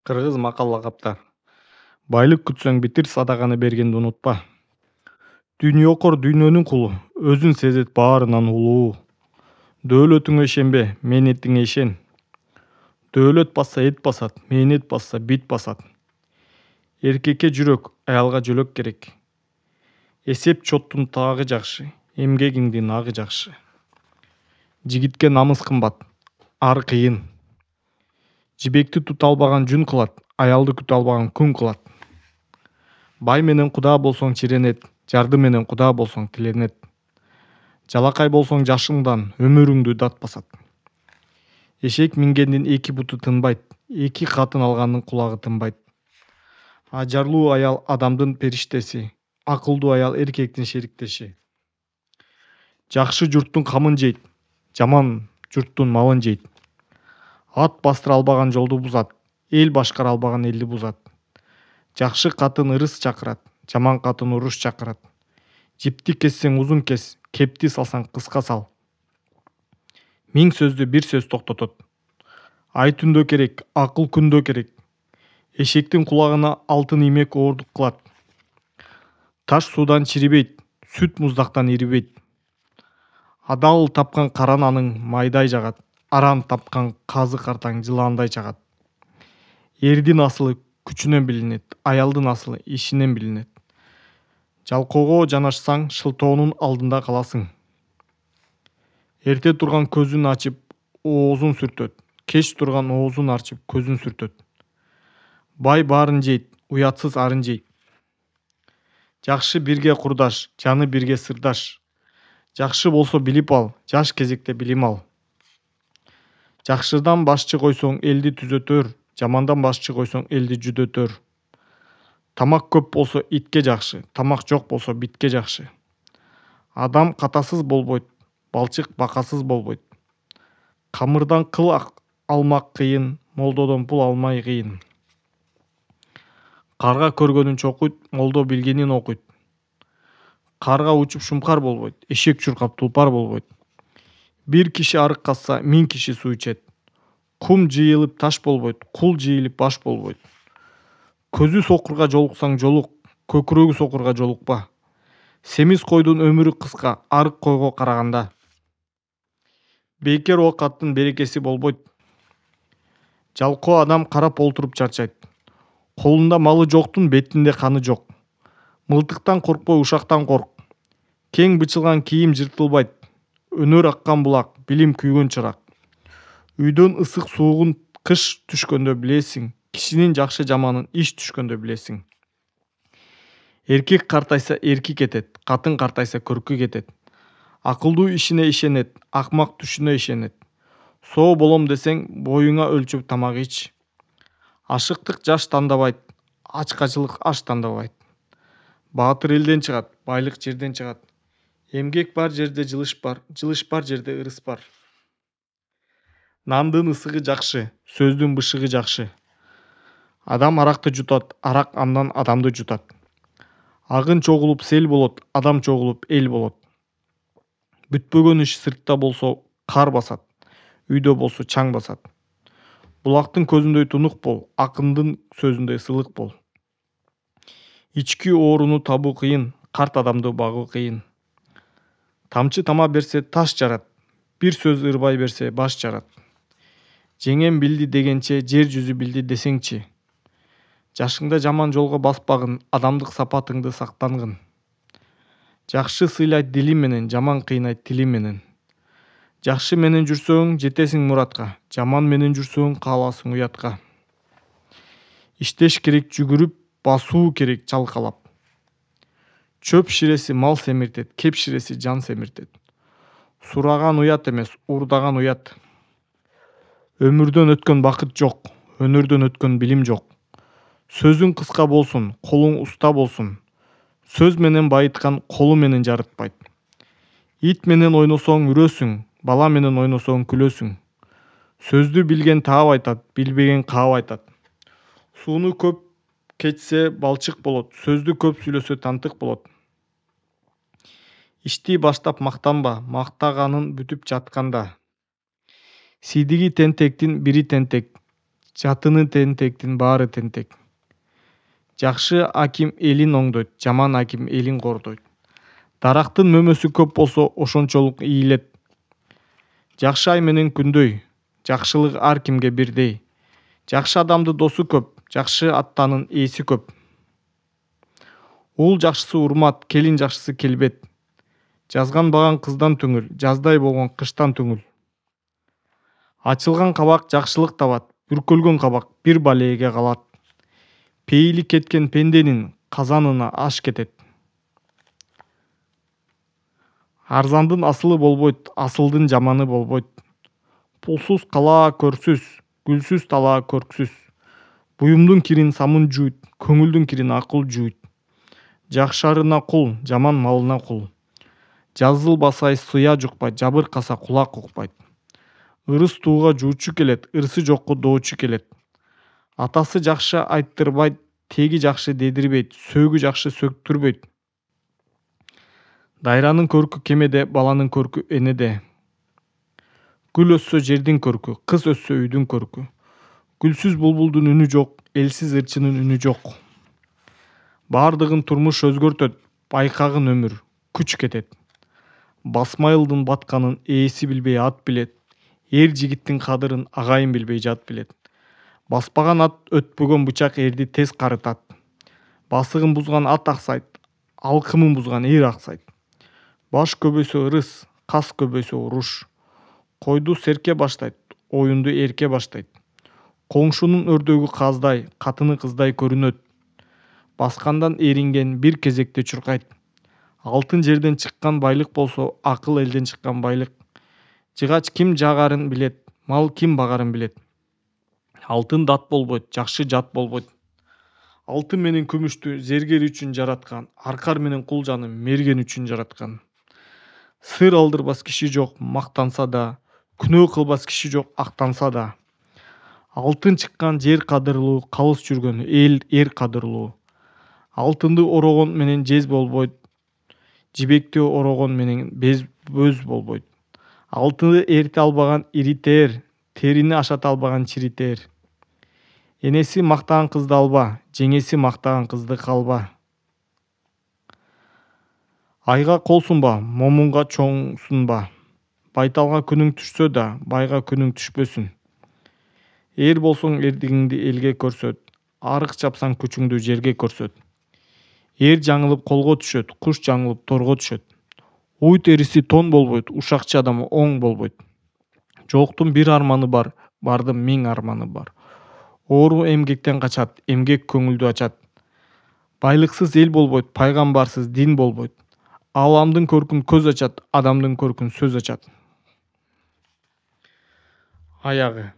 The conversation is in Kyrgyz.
Кыргыз макал-лакаптар. Байлык күтсөң битир, садаганы бергенди унутпа. Дүйнөкөр дүйнөнүн кулу, өзүн сезет баарынан улуу. Дөөлөтүңө ишенбе, мээнетиңе ишен. Дөөлөт басса эт басат, мээнет басса бит басат. Эркекке жүрөк, аялга жөлөк керек. Эсеп чоттун тагы жакшы, эмгегиңдин агы жакшы. Жигитке намыс кымбат, ар кыйын. Жибекти тута албаган жүн кылат, аялды күтө албаган күн кылат. Бай менен куда болсоң чиренет, жарды менен куда болсоң тиленет. Жалакай болсоң жашыңдан өмүрүңдү дат басат. Эшек мингендин эки буту тынбайт, эки катын алгандын кулагы тынбайт. Ажарлуу аял адамдын периштеси, акылдуу аял эркектин шериктеши. Жакшы журттун камын жейт, жаман журттун малын жейт. Ат бастыра албаган жолду бузат, эл башкара албаган элди бузат. Жакшы катын ырыс чакырат, жаман катын уруш чакырат. Жипти кессең узун кес, кепти салсаң кыска сал. Миң сөздү бир сөз токтотот. Ай түндө керек, акыл күндө керек. Эшектин кулагына алтын иймек оордук кылат. Таш суудан чирибейт, сүт муздактан ирибейт. Адал тапкан кара наның майдай жагат, арам тапкан казы картаң жылаандай чагат. Эрдин асылы күчүнөн билинет, аялдын асылы ишинен билинет. Жалкоого жанашсаң, шылтоонун алдында каласың. Эрте турган көзүн ачып, оозун сүртөт. Кеч турган оозун ачып, көзүн сүртөт. Бай баарын жейт, уятсыз арын жейт. Жакшы бирге курдаш, жаны бирге сырдаш. Жакшы болсо билип ал, жаш кезекте билим ал. Жакшыдан башчы койсоң элди түзөтөр, жамандан башчы койсоң элди жүдөтөр. Тамак көп болсо итке жакшы, тамак жок болсо битке жакшы. Адам катасыз болбойт, балчык бакасыз болбойт. Камырдан кыл алмак кыйын, молдодон пул алмай кыйын. Карга көргөнүн чокуйт, молдо билгенин окуйт. Карга учуп шумкар болбойт, эшек чуркап тулпар болбойт. Бир киши арык казса, миң киши суу ичет. Кум жыйылып таш болбойт, кул жыйылып баш болбойт. Көзү сокурга жолуксаң жолук, көкүрөгү сокурга жолукпа. Семиз койдун өмүрү кыска, арык койго караганда. Бейкер ок аттын берекеси болбойт. Жалкоо адам карап олтуруп чарчайт. Колунда малы жоктун бетинде каны жок. Мылтыктан коркпой, ушактан корк. Кең бычылган кийим жыртылбайт. Өнөр аккан булак, билим күйгөн чырак. Үйдөн ысык суугун кыш түшкөндө билесиң. Кишинин жакшы жаманын иш түшкөндө билесиң. Эркек картайса эрки кетет, катын картайса көркү кетет. Акылдуу ишине ишенет, акмак түшүнө ишенет. Соо болом десең, боюңа өлчөп тамак ич. Ашыктык жаш тандабайт, ачкачылык аш тандабайт. Баатыр элден чыгат, байлык жерден чыгат. Эмгек бар жерде жылыш бар жерде ырыс бар. Нандын ысыгы жакшы, сөздүн бышыгы жакшы. Адам аракты жутат, арак андан адамды жутат. Агын чогулуп сел болот, адам чогулуп эл болот. Бүтпөгөн иш сыртта болсо кар басат, үйдө болсо чаң басат. Булактын көзүндөй тунук бол, акындын сөзүндөй сылык бол. Ички ооруну табуу кыйын, карт адамды багуу кыйын. Тамчы тама берсе таш жарат, бир сөз ырбай берсе баш жарат. Жеңем билди дегенче жер жүзү билди десеңчи. Жашыңда жаман жолго баспагын, адамдык сапатыңды сактангын. Жакшы сыйлайт дили менен, жаман кыйнайт тили менен. Жакшы менен жүрсөң жетесиң муратка, жаман менен жүрсөң кааласың уятка. Иштеш керек жүгүрүп, басуу керек чалкалап. Чөп ширеси мал семиртет, кеп ширеси жан семиртет. Сураган уят эмес, уурдаган уят. Өмүрдөн өткөн бакыт жок, өнөрдөн өткөн билим жок. Сөзүң кыска болсун, колуң уста болсун. Сөз менен байыткан колу менен жарытпайт. Ит менен ойносоң үрөсүң, бала менен ойносоң күлөсүң. Сөздү билген таап айтат, билбеген каап айтат. Сууну көп кетсе балчык болот, сөздү көп сүйлөсө тантык болот. Ишти баштап мактанба, мактаганың бүтүп жатканда. Сидиги тентектин бири тентек, Жатыны тентектин баары тентек. Жакшы аким элин оңдойт, жаман аким элин кордойт. Дарактын мөмөсү көп болсо ошончолук ийилет. Жакшы ай менен күндөй, жакшылык ар кимге бирдей. Жакшы адамдын досу көп, жакшы аттанын ээси көп. Уул жакшысы урмат, келин жакшысы келбет. Жазганбаган кыздан түңүл, жаздай болгон кыштан түңүл. Ачылган кабак жакшылык табат, бүркөлгөн кабак бир балеге калат. Пейили кеткен пенденин казанына аш кетет. Арзандын асылы болбойт, асылдын жаманы болбойт. Пулсуз кала көрсүз, гүлсүз тала көрксүз. Буюмдун кирин самын жуйт, көңүлдүн кирин акыл жуйт. Жакшарына кул, жаман малына кул. Жазылбасай сыя жукпайт, жабыркаса кулак укпайт. Ырыс тууга жуучу келет, ырсы жокко доочу келет. Атасы жакшы айттырбайт, теги жакшы дедирбейт, сөөгү жакшы сөктүрбөйт. Дайранын көркү кемеде, баланын көркү энеде. Гүл өссө жердин көркү, кыз өссө үйдүн көркү. Гүлсүз булбулдун үнү жок, элсиз ырчынын үнү жок. Бардыгын турмуш өзгөртөт, байкагын өмүр, күч кетет. Басмайылдын батканын ээси билбей ат билет. Эр жигиттин кадырын агайын билбей жат билет. Баспаган ат өтпөгөн бычак эрди тез карытат. Басыгын бузган ат аксайт, алкымын бузган эр аксайт. Баш көбөйсө ырыс, кас көбөйсө уруш. Койду серке баштайт, оюнду эрке баштайт. Коңшунун өрдөгү каздай, катыны кыздай көрүнөт. Баскандан эринген бир кезекте чуркайт. Алтын жерден чыккан байлык болсо, акыл элден чыккан байлык. Жыгач ким жагарын билет, мал ким багарын билет. Алтын дат болбойт, жакшы жат болбойт. Алтын менен күмүштү зергер үчүн жараткан, аркар менен кулжаны мерген үчүн жараткан. Сыр алдырбас киши жок, мактанса да, күнөө кылбас киши жок, актанса да. Алтын чыккан жер кадырлуу, калыс жүргөн эл эр кадырлуу. Алтынды орогон менен жез болбойт, жибекти орогон менен бөз болбойт. Алтынды эрите албаган иритер, терини ашата албаган чиритер. Энеси мактаган кызды алба, жеңеси мактаган кызды калба. Айга кол сунба, момунга чоң сунба. Байталга күнүң түшсө да, байга күнүң түшпөсүн. Эр болсоң эрдигиңди элге көрсөт, арык чапсаң күчүңдү жерге көрсөт. Эр жаңылып колго түшөт, куш жаңылып торго түшөт. Уй териси тон болбойт, ушакчы адам оң болбойт. Жоктун бир арманы бар, бардын миң арманы бар. Оору эмгектен качат, эмгек көңүлдү ачат. Байлыксыз эл болбойт, пайгамбарсыз дин болбойт. Аламдын көркүн көз ачат, адамдын көркүн сөз ачат. Аягы.